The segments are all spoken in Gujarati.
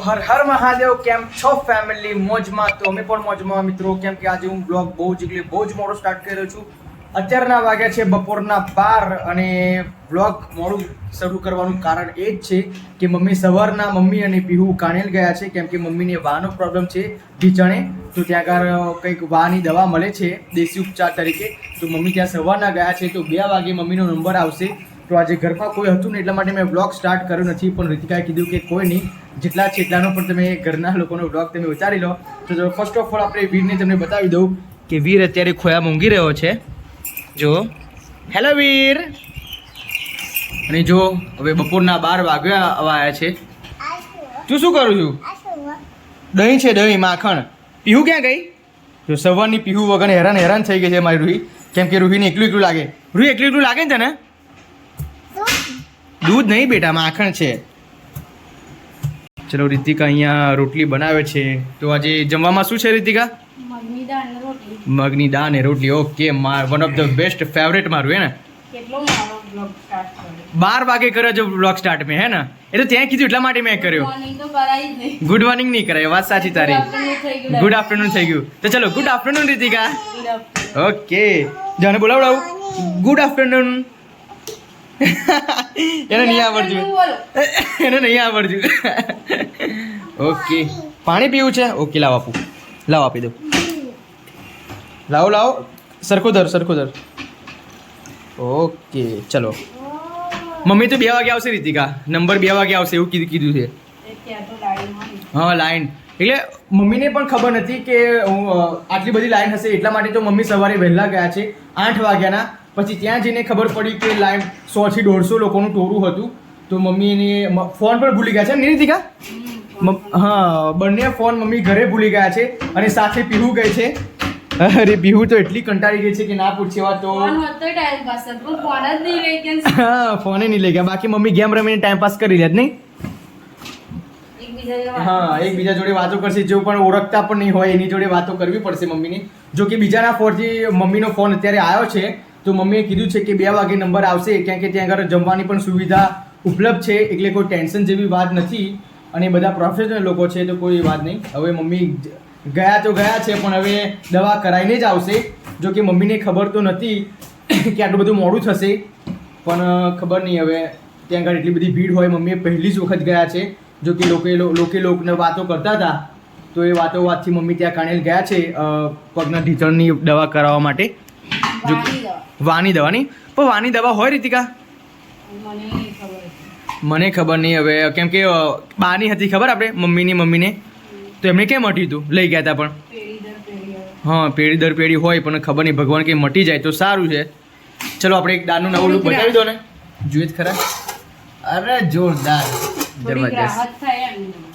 હર હર મહાદેવ. કેમ છો ફેમિલી? મોજમાં? તો અમે પણ મોજમાં મિત્રો. કેમ કે આજે હું બ્લોગ બહુ જ મોડો સ્ટાર્ટ કરી રહ્યો છું. અત્યારના વાગ્યા છે બપોરના 12 અને બ્લોગ મોડું શરૂ કરવાનું કારણ એ જ છે કે મમ્મી અને પીહુ કાણેલ ગયા છે. કેમ કે મમ્મીને વાનો પ્રોબ્લેમ છે ઢીચણે, તો ત્યાં આગળ કંઈક વાની દવા મળે છે દેશી ઉપચાર તરીકે. તો મમ્મી ત્યાં સવારના ગયા છે. તો 2 વાગે મમ્મીનો નંબર આવશે. તો આજે ઘરમાં કોઈ હતું ને એટલા માટે મેં વ્લોગ સ્ટાર્ટ કર્યો નથી. પણ રીતિકાએ કીધું કે કોઈ નહીં, જેટલા છે એટલાનો પણ તમે ઘરના લોકોનો વ્લોગ તમે ઉતારી લો. તો ફર્સ્ટ ઓફ ઓલ આપણે વીરને તમને બતાવી દઉં કે વીર અત્યારે ખોયા મૂંઘી રહ્યો છે. જો હેલો વીર. અને જો હવે બપોરના 12 વાગ્યા આવ્યા છે. તું શું કરું છું? દહીં છે, દહીં માખણ. પીહુ ક્યાં ગઈ? જો સવારની પીહુ વગર હેરાન થઈ ગઈ છે મારી રૂહી. કેમ કે રૂહીને એકલું લાગે. રૂહી એકલું લાગે ને તને? દૂધ નહીં બેટા, માખણ છે. ચલો રીતિકા અહીંયા રોટલી બનાવે છે. તો આજે જમવામાં શું છે રીતિકા? મગની દાળ ને રોટલી. Okay, one of the best favourite મારું હે ને. કેટલો મારો બ્લોગ સ્ટાર્ટ કર્યો? 12 વાગે કર્યો જો બ્લોગ સ્ટાર્ટ મેં, હે ને? એ તો ત્યાં કીધું એટલા માટે મેં કર્યો. મોર્નિંગ તો કરાઈ જ નહીં. ગુડ મોર્નિંગ નહીં કરાય, વાત સાચી તારી. ગુડ આફ્ટરનૂન થઈ ગયું. તો ચલો ગુડ આફ્ટરનૂન રીતિકા. ઓકે, જાને બોલાવડાવું. Good afternoon. એને નહીં આવડતું. ઓકે, પાણી પીવું છે? ઓકે, લાવ આપું. લાવ આપી દઉં. લાવો સરખો દર. ઓકે ચલો. મમ્મી તો 2 વાગે આવશે રીતિકા. નંબર 2 વાગે આવશે એવું કીધું છે. હા, લાઈન. એટલે મમ્મીને પણ ખબર નથી કે આટલી બધી લાઈન હશે. એટલા માટે તો મમ્મી સવારે વહેલા ગયા છે 8 વાગ્યાના. પછી ત્યાં જઈને ખબર પડી કે લાઈન 100 થી 150 લોકોનું ટોળું હતું. તો મમ્મીને ફોન પર ભૂલી ગયા છે ને રીતિકા? હા, બંને ફોન મમ્મી ઘરે ભૂલી ગયા છે. અને સાથે પીહુ ગઈ છે. અરે પીહુ તો એટલી કંટાળી ગઈ છે કે ના પૂછવા. તો હા, ફોને નહીં લઈ ગયા. બાકી મમ્મી ગેમ રમીને ટાઈમ પાસ કરી લે જ નહીં. હા, એકબીજા જોડે વાતો કરશે. જો પણ ઓળખતા પણ નહીં હોય એની જોડે વાતો કરવી પડશે મમ્મીની. જો કે બીજાના ફોનથી મમ્મીનો ફોન અત્યારે આવ્યો છે. તો મમ્મીએ કીધું છે કે 2 વાગે નંબર આવશે. કેમ કે ત્યાં આગળ જમવાની પણ સુવિધા ઉપલબ્ધ છે. એટલે કોઈ ટેન્શન જેવી વાત નથી. અને બધા પ્રોફેશનલ લોકો છે તો કોઈ વાત નહીં. હવે મમ્મી ગયા છે પણ હવે દવા કરાવીને જ આવશે. જો કે મમ્મીને ખબર તો નથી કે આટલું બધું મોડું થશે. પણ ખબર નહીં હવે ત્યાં આગળ એટલી બધી ભીડ હોય. મમ્મીએ પહેલી જ વખત ગયા છે. જો કે લોકોને વાતો કરતા હતા. તો એ વાતથી મમ્મી ત્યાં કાણેલ ગયા છે પગના ઢીચણની દવા કરાવવા માટે. વાની દવાની પણ વાની દવા હોય રીતિકા? મને ખબર નહીં હવે. કેમ કે બાની હતી ખબર આપણે મમ્મીને. તો એમને કેમ મટ્યું હતું? લઈ ગયા હતા પણ. હા, પેઢી દર પેઢી હોય પણ ખબર નહીં. ભગવાન કે મટી જાય તો સારું છે. ચલો આપણે એક દાળનું નવું લુક બતાવી દો ને. જોઈએ જ ખરા. અરે જોરદાર, જબરજસ્ત.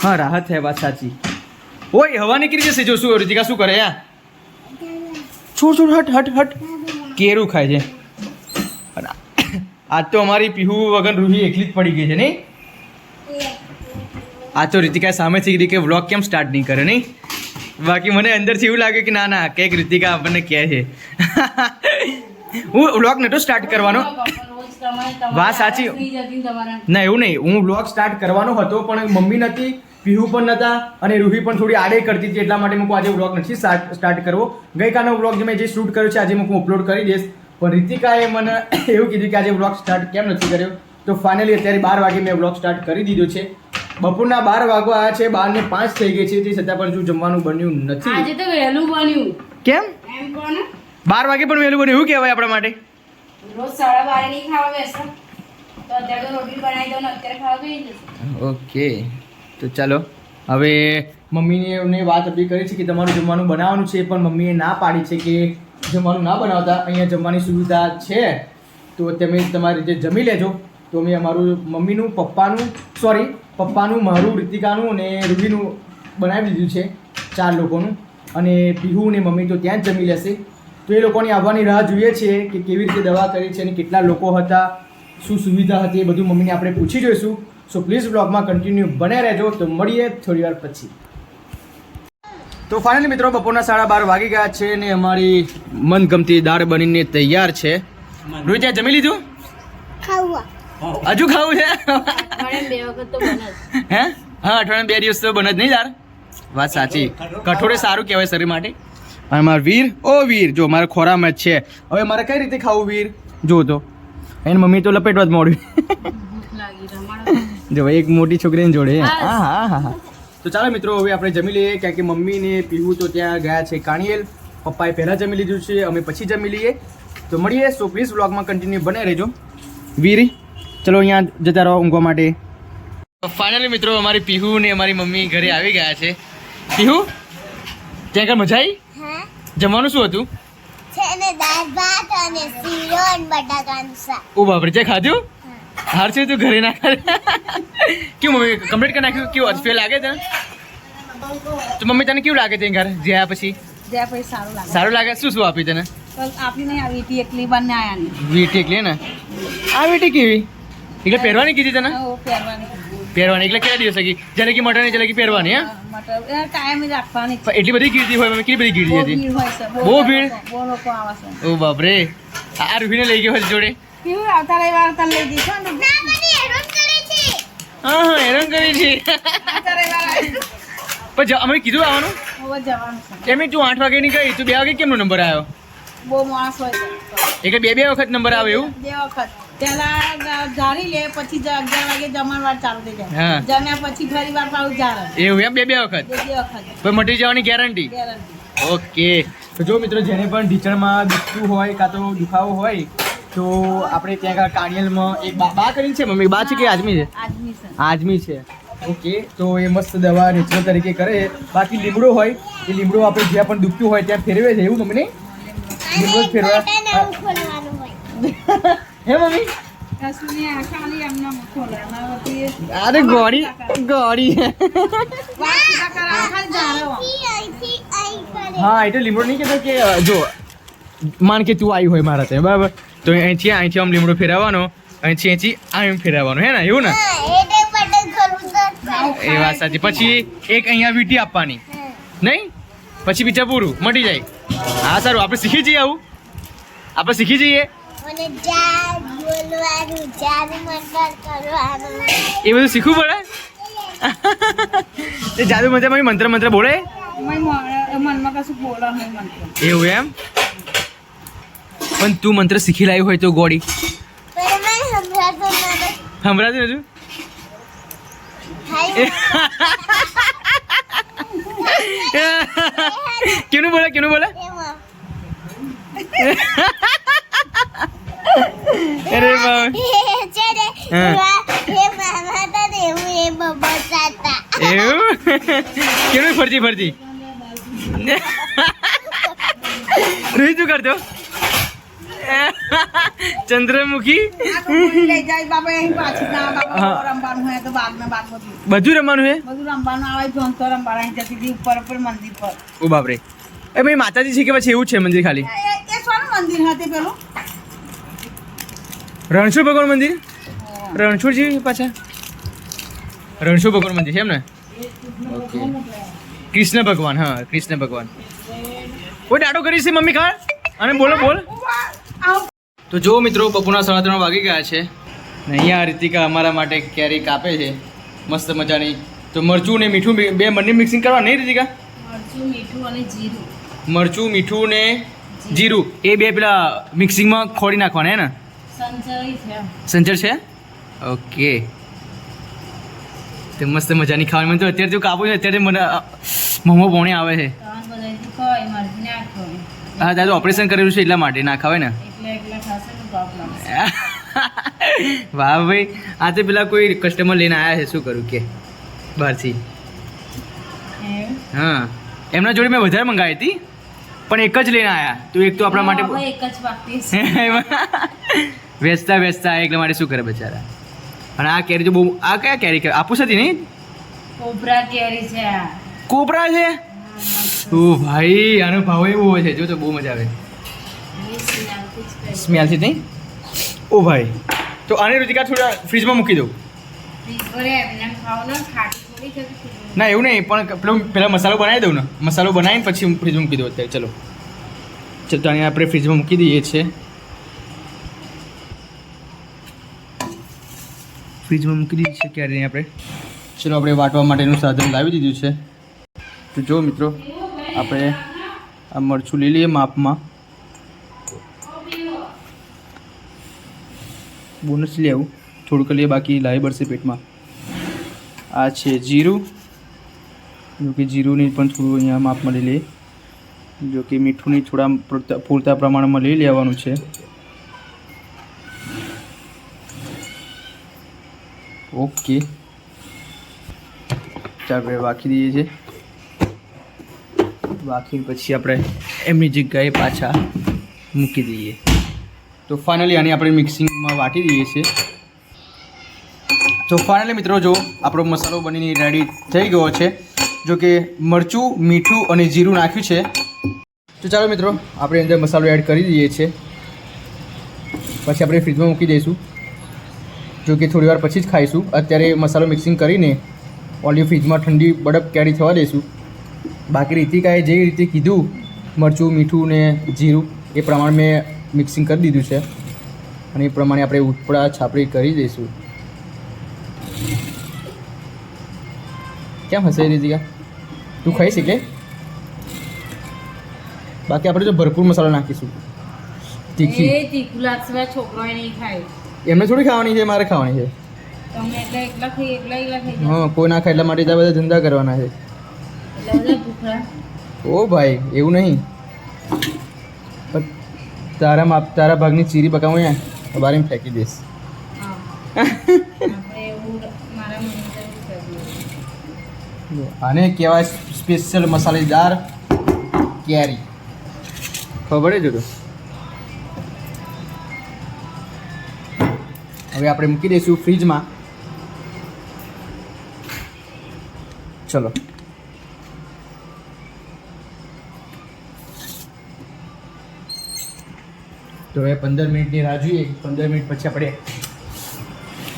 હા, રાહત થાય, વાત સાચી. ઓય હવા નીકળી જશે. જો શું રીતિકા શું કરે? યા છોડ હટ. કેરું ખાય છે. આજ તો અમારી પીહુ વગર રૂહી એકલી જ પડી ગઈ છે નહીં? આ તો રીતિકા સામેથી કીધી કે વ્લોગ કેમ સ્ટાર્ટ નહીં કરે નહીં? બાકી મને અંદરથી એવું લાગે કે ના કંઈક રીતિકા આપણને કહે છે. હું વ્લોગ નહોતો સ્ટાર્ટ કરવાનો. વાત સાચી. ના એવું નહીં, હું વ્લોગ સ્ટાર્ટ કરવાનો હતો પણ મમ્મી નથી, પીહુ પણ નહોતા અને રૂહી પણ થોડી આડે કરતી હતી. એટલા માટે હું આજે વ્લોગ નથી સ્ટાર્ટ કરવો. ગઈકાલનો વ્લોગ મેં જે શૂટ કર્યો છે આજે હું અપલોડ કરી દઈશ. પણ રીતિકાએ મને એવું કીધું કે આજે વ્લોગ સ્ટાર્ટ કેમ નથી કર્યો. તો ફાઇનલી અત્યારે 12 વાગે મેં વ્લોગ સ્ટાર્ટ કરી દીધો છે. બપોરના 12 વાગવા આવ્યા છે. 12:05 થઈ ગઈ છે. તે છતાં પણ જો જમવાનું બન્યું નથી. આજે તો વહેલું બન્યું. કેમ? એમ કોને 12 વાગે પણ વહેલું બન્યું એવું કહેવાય આપણા માટે? રોજ 12:30 ની ખાવા બેસતા તો અત્યારે તો રોટલી બનાવી દો ને અત્યારે ખાવા બેસી જશે. ઓકે, તો ચાલો હવે મમ્મીને વાત અપીલ કરી છે કે તમારું જમવાનું બનાવવાનું છે. પણ મમ્મીએ ના પાડી છે કે જમવાનું ના બનાવતા. અહીંયા જમવાની સુવિધા છે તો તમે તમારી રીતે જમી લેજો. તો અમે અમારું મમ્મીનું પપ્પાનું મારું રીતિકાનું અને રૂહીનું બનાવી દીધું છે 4 લોકોનું. અને પીહુ ને મમ્મી તો ત્યાં જ જમી લેશે. તો એ લોકોની આવવાની રાહ જોઈએ છીએ કે કેવી રીતે દવા કરી છે અને કેટલા લોકો હતા, શું સુવિધા હતી, એ બધું મમ્મીને આપણે પૂછી જોઈશું. સો પ્લીઝ બ્લોગમાં કન્ટિન્યુ બને રહેજો. તો મળીએ થોડી વાર પછી. તો ફાઇનલી મિત્રો બપોરના 12:30 વાગી ગયા છે ને અમારી મનગમતી દાળ બનીને તૈયાર છે. રૂહી ત્યાં જમી લીધું? હજુ ખાવું છે? અઠવાડિયામાં 2 વખત તો બને. હે હા અઠવાડિયામાં 2 દિવસ તો બને જ નહીં યાર વાત સાચી કઠોળ એ સારું કહેવાય શરીર માટે અને મારો વીર ઓ વીર જો મારા ખોરામાં જ છે હવે મારે કઈ રીતે ખાવું વીર જો તો એની મમ્મી તો લપેટવા જ મોડ્યું જો એક મોટી છોકરીને જોડે હા હા હા હા તો ચાલો મિત્રો હવે આપણે જમી લઈએ કારણ કે મમ્મી ને પીવું તો ત્યાં ગયા છે કાણિયેલ પપ્પાએ પહેલાં જમી લીધું છે અમે પછી જમી લઈએ તો મળીએ સો પ્લીઝ વ્લોગમાં કન્ટિન્યુ બને રહેજો વીર ચલો અહીંયા જતા રહો ઊંઘવા માટે ફાઇનલી મિત્રો અમારી પીહુ ને અમારી મમ્મી ઘરે આવી ગયા છે પીહુ ત્યાં આગળ મજા આવી જમવાનું શું હતું દાળ ભાત અને શીરો અને બટાકાનું શાક. ઓ બાપરે તે ખાધું હાર છે તું ઘરે ના ખાધું કેવું મમ્મી કમ્પ્લીટ કરી નાખ્યું કેવું અજફે લાગે તને તો મમ્મી તને કેવું લાગે તે ઘર જ્યાં પછી જ્યાં પછી સારું લાગે સારું લાગે શું શું આપ્યું તને આપી નહીં આવી હતી એકલી બંને આયા નહીં વીટી એકલી ને આ વીટી કેવી એટલે પહેરવાની કીધી તને પહેરવાની પહેરવાની એટલે કેટલા દિવસ હતી જલેકી મટન જલેકી પહેરવાની હા મતલબ ટાઈમ જ રાખવાની પણ એટલી બધી ગીરતી હોય મમ્મી કેટલી બધી ગીરતી હતી હોય છે બહુ ભીડ? બહુ લોકો આવે છે ઓ બાપરે આ રૂહીને લઈ ગયો જોડે કેવું આવતા રવિવાર તને લઈ જઈશું ને ના, મને હેરાન કરે છે. હા હા હેરાન કરી છે આવતા રવિવાર પણ અમે કીધું આવવાનું હવે જવાનું છે એમ તું 8 વાગે ની ગઈ તું 2 વાગે કેમનો નંબર આવ્યો બહુ માણસ હોય છે એટલે બે વખત નંબર આવે એવું બે વખત પેલા જારી લે પછી 11 વાગે જમણવાર ચાલુ થઈ હા. જાય જમ્યા પછી ફરી વાર પાછું જારે એવું એમ બે વખત બે વખત પણ મટી જવાની ગેરંટી ગેરંટી ઓકે તો જો મિત્રો જેને પણ ઢીચણમાં દુખતું હોય કાં તો દુખાવો હોય તો આપણે ત્યાં આગળ કાણિયલમાં એક બા કરીને છે મમ્મી બા છે કે આદમી છે આજની છે આદમી છે ઓકે તો એ મસ્ત દવા નેચરલ તરીકે કરે બાકી લીમડો હોય એ લીમડો આપણે જ્યાં પણ દુખતું હોય ત્યાં ફેરવે છે એવું મમ્મી નહીં લીમડો જ ફેરવા બટન આવું ખોલવાનું હોય. હે મમ્મી કસુની આખાની એમના ખોલાનાથી અરે ગોળી ગોળી અહીંથી અહીં કરે. હા એટલે લીમડો નહીં કહેતો કે જો માન કે તું આવી હોય મારા ત્યાં બરાબર તો અહીંથી આમ લીમડો ફેરવવાનો અહીંથી આમ ફેરવવાનો હે ને એવું ને હા, એટલે બટન ખોલવું તો જ થાય. એ વાત સાચી પછી એક અહીંયા વીંટી આપવાની નહીં પછી બીજા પૂરું મટી જાય હા સારું આપણે શીખી જઈએ આવું આપણે શીખી જઈએ મને જાર બોલવાનું, જાર મંતર કરવાનું. એ બધું શીખવું પડે એ જાદુ મંત્ર મંત્ર બોલે મનમાં કશું બોલા નહીં મનતો એવું એમ પણ તું મંત્ર શીખી લાવી હોય તો ગોળી પણ મને સંભળાતો નથી. સંભળાતું હજુ થાય કેનું બોલે એમાં. અરે બાપ છે ને, હા. એ મામા હતા ને એવું એ બબડતા હતા. એવું કેનું ફરતી રોહિત શું કરતો ચંદ્રમુખી લઈ જાય બાબા અહીં પાછી ના બાબા હા. રમવાનું હોય તો બાગના બાગ બધું બધું રમવાનું હે બધું રમવાનું આવે જોનતો રમવાનું અહીં જતી હતી ઉપર મંદિર પર ઓ બાપરે એ ભાઈ માતાજી છે કે પછી એવું જ છે મંદિર ખાલી એ સોનું મંદિર હતું પેલું રણછોડ ભગવાન મંદિર રણછોડજી પાછા રણછોડ ભગવાન મંદિર છે એમ ને ઓકે કૃષ્ણ ભગવાન હા કૃષ્ણ ભગવાન કોઈ ડાટો કરી છે મમ્મી ખાણ અને બોલો બોલ તો જો મિત્રો બપોરના 3:30 વાગી ગયા છે ને અહીંયા રીતિકા અમારા માટે કેરી કાપે છે મસ્ત મજાની તો મરચું ને મીઠું બે બંને મિક્સિંગ કરવા નહીં રીતિકા મરચું મીઠું અને જીરું મરચું મીઠું ને જીરું એ બે પેલા મિક્સિંગમાં ખોડી નાખવાના હે ને સંચરી છે સંચર છે ઓકે તે મસ્ત મજાની ખાવાની મને તો અત્યારે જો કાપું છે અત્યારે મને મોમો પોણી આવે છે ત્રણ બધાથી ખવાય મરચી ના ખવાય હા દાદા ઓપરેશન કરેલું છે એટલા માટે ના ખાવે ને એટલે ખાશે તો પાપ લાગશે વાહ ભાઈ આ તો પેલા કોઈ કસ્ટમર લઈને આવ્યા છે શું કરું કે બહારથી એવું? હા એમના જોડે મેં વધારે મંગાવી હતી પણ એક જ લઈને આવ્યા તો એક તો આપણા માટે હવે એક જ બાકી છે વેચતા એટલા માટે શું કરે બચારા અને આ કેરી તો બહુ આ કયા કેરી આપુસ હતી નહીં કોબરા કેરી છે આ. કોપરા છે ઓ ભાઈ આનો ભાવ એવો હોય છે જો તો બહુ મજા આવે એ સ્મેલથી જ ખાય. સ્મેલથી નહીં ઓ ભાઈ તો આને રુચિકા થોડા ફ્રીજમાં મૂકી દઉં અરે એમને ખાવ ને ખાટી થોડી થતી ના એવું નહીં પણ પેલો પહેલાં મસાલો બનાવી દઉં ને મસાલો બનાવીને પછી ફ્રીજમાં મૂકી દઉં અત્યારે ચલો ચલો તો આને આપણે ફ્રીજમાં મૂકી દઈએ છીએ ફ્રીજમાં મૂકી દઈએ છીએ ક્યારે આપણે ચલો આપણે વાટવા માટેનું સાધન લાવી દીધું છે. તો જો મિત્રો આપણે આ મરચું લઈ લઈએ માપમાં. બોનસ લેવું થોડુંક લઈએ, બાકી લાવી પડશે પેટમાં. આ છે જીરું, જો કે જીરુંની પણ થોડું અહીંયા માપમાં લઈ લઈએ. જો કે મીઠુંની થોડા પૂરતા પ્રમાણમાં લઈ લેવાનું છે. ઓકે, ચાલો આપણે વાકી દઈએ છીએ. વાકીને પછી આપણે એમની જગ્યાએ પાછા મૂકી દઈએ. તો ફાઇનલી આને આપણે મિક્સિંગમાં વાટી દઈએ છીએ. તો ફાઇનલી મિત્રો જો આપણો મસાલો બનીને રેડી થઈ ગયો છે. જો કે મરચું, મીઠું અને જીરું નાખ્યું છે. તો ચાલો મિત્રો આપણે અંદર મસાલો એડ કરી દઈએ છીએ. પછી આપણે ફ્રીજમાં મૂકી દઈશું. જો કે થોડી વાર પછી જ ખાઈશું. અત્યારે મસાલો મિક્સિંગ કરીને ઓલરેડી ફ્રીજમાં ઠંડી બરફ કેરી થવા દઈશું. બાકી રીતિકાએ જે રીતે કીધું મરચું, મીઠું ને જીરું એ પ્રમાણે મેં મિક્સિંગ કરી દીધું છે. અને એ પ્રમાણે આપણે ઉપડા છાપડી કરી દઈશું. કેમ હશે રીતિકા, તું ખાઈ શકે? બાકી આપણે જો ભરપૂર મસાલો નાખીશું. તીખી તીખું લાગશે, છોકરાએ નહીં ખાય. એમને થોડી ખાવાની છે, મારે ખાવાની છે. તમે એકલા ખાઈ હા, કોઈ ના ખાય એટલા માટે તો બધા ધંધા કરવાના છે. એટલે બધા ભૂખરા. ઓ ભાઈ એવું નહીં, પણ તારા ભાગની ચીરી પકાવું અહીંયા બારીમાં ફેંકી દઈશ. આપણે એવું મારા મમ્મી કરી. આને કહેવાય સ્પેશિયલ મસાલેદાર કેરી. ખબર જ હતું. હવે આપણે મૂકી દઈશું ફ્રીજમાં. ચલો તો હવે 15 મિનિટની રાહ જોઈએ. 15 મિનિટ પછી આપણે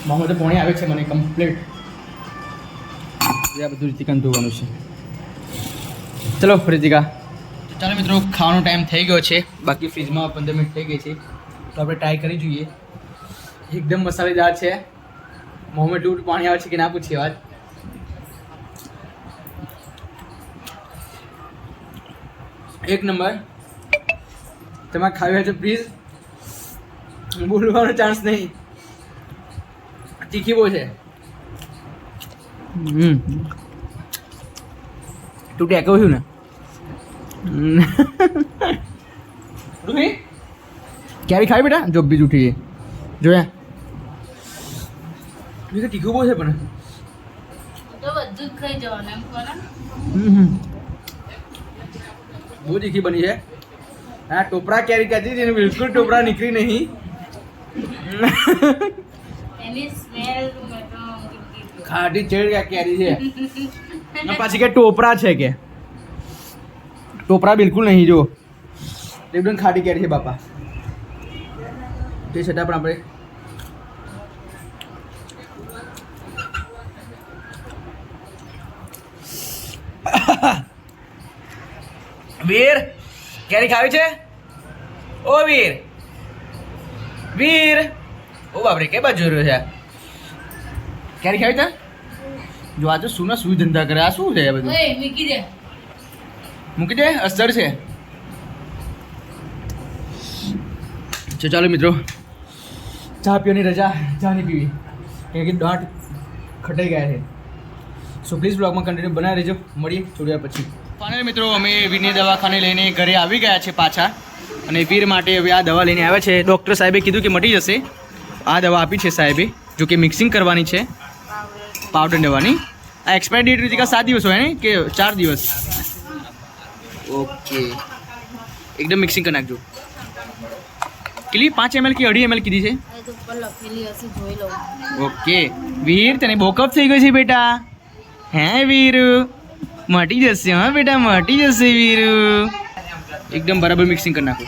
મોહમ્મદ પોણે આવે છે મને કમ્પ્લીટ. આ બધું રીતિકાને ધોવાનું છે. ચલો રીતિકા, ચાલો મિત્રો ખાવાનો ટાઈમ થઈ ગયો છે. બાકી ફ્રીજમાં 15 મિનિટ થઈ ગઈ છે. તો આપણે ટ્રાય કરી જોઈએ. એકદમ મસાલેદાર છે. મોહમ્મદ દૂધ પાણી આવે છે કે ના પૂછીએ વાત. એક નંબર. તમારે ખાવી હોય તો પ્લીઝ બોલવાનો ચાન્સ નહીં. તીખી બહુ છે. તું ટેકો છું ને ક્યારે ખાવી બેટા? જો બીજ ઉઠી જોયા તીખું બહુ છે પણ તો બધું જ ખાઈ જવાનું એમ કોને. બહુ તીખી બની છે. હા, ટોપરા કેરી કહેતી હતી ને, બિલકુલ ટોપરા નીકળી નહીં. એની સ્મેલ ખાટી ચેડ કેરી છે. અને પાછી કે ટોપરા છે કે ટોપરા બિલકુલ નહીં. જો એકદમ ખાટી કેરી છે બાપા. તે છતાં પણ આપણે વીર કેરી ખાવી છે? ઓ વીર, વીર, ઓ બાપરે કે બાજુ રહ્યો છે? કેરી ખાવી છે? જો આ તો શું ના શું ધંધા કરે. આ શું છે બધું? ઓય મૂકી દે, મૂકી દે. અસર છે. ચાલો મિત્રો, ચા પીવાની રજા. ચા નહીં પીવી કારણ કે દાંત ખટાઈ ગયા છે. સો પ્લીઝ બ્લોગમાં કન્ટિન્યુ બનાવી રહેજો. મળીએ થોડી વાર પછી. ફાઇનલી મિત્રો અમે વીરને દવાખાને લઈને ઘરે આવી ગયા છે પાછા. અને વીર માટે હવે આ દવા લઈને આવ્યા છે. ડૉક્ટર સાહેબે કીધું કે મટી જશે. આ દવા આપી છે સાહેબે, જો કે મિક્સિંગ કરવાની છે પાવડર દવાની. આ એક્સપાયરી ડેટ રીતિકા 7 દિવસ હોય ને કે 4 દિવસ? ઓકે, એકદમ મિક્સિંગ કરી નાખજો. કેટલી 5 ml કે 2.5 ml કીધી છે? ઉપર લખેલી હશે, જોઈ લઉં. ઓકે વીર, તને બહુ કફ થઈ ગયો છે બેટા. હે વીર, મટી જશે. હા બેટા મટી જશે વીર. એકદમ બરાબર મિક્સિંગ કરી નાખો.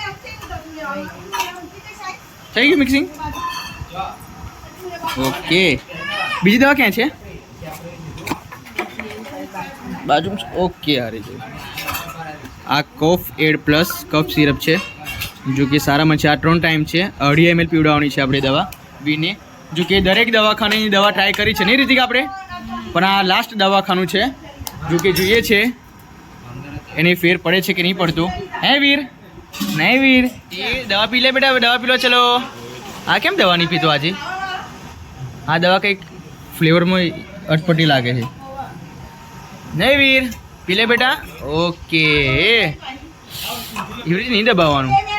થઈ ગયું મિક્સિંગ? ઓકે, બીજી દવા ક્યાં છે? બાજુમાં છે. ઓકે, હારી છે. આ કોફ એડ પ્લસ કફ સિરપ છે, જો કે સારામાં છે. આ 3 ટાઈમ છે. 2.5 ml પીવડાવવાની છે આપણે દવા વીને. જો કે દરેક દવાખાનાની દવા ટ્રાય કરી છે નહીં રીતિકા આપણે, પણ આ લાસ્ટ દવાખાનું છે, જો કે જોઈએ છે એની ફેર પડે છે કે નહીં પડતું. હે વીર? નહીં વીર, એ દવા પી લે બેટા, દવા પી લો. ચલો. આ કેમ દવા નહીં પીતો આજે? આ દવા કંઈક ફ્લેવરમાં અટપટી લાગે છે. નહીં વીર, પી લે બેટા. ઓકે, એવી રીતે નહીં દબાવવાનું.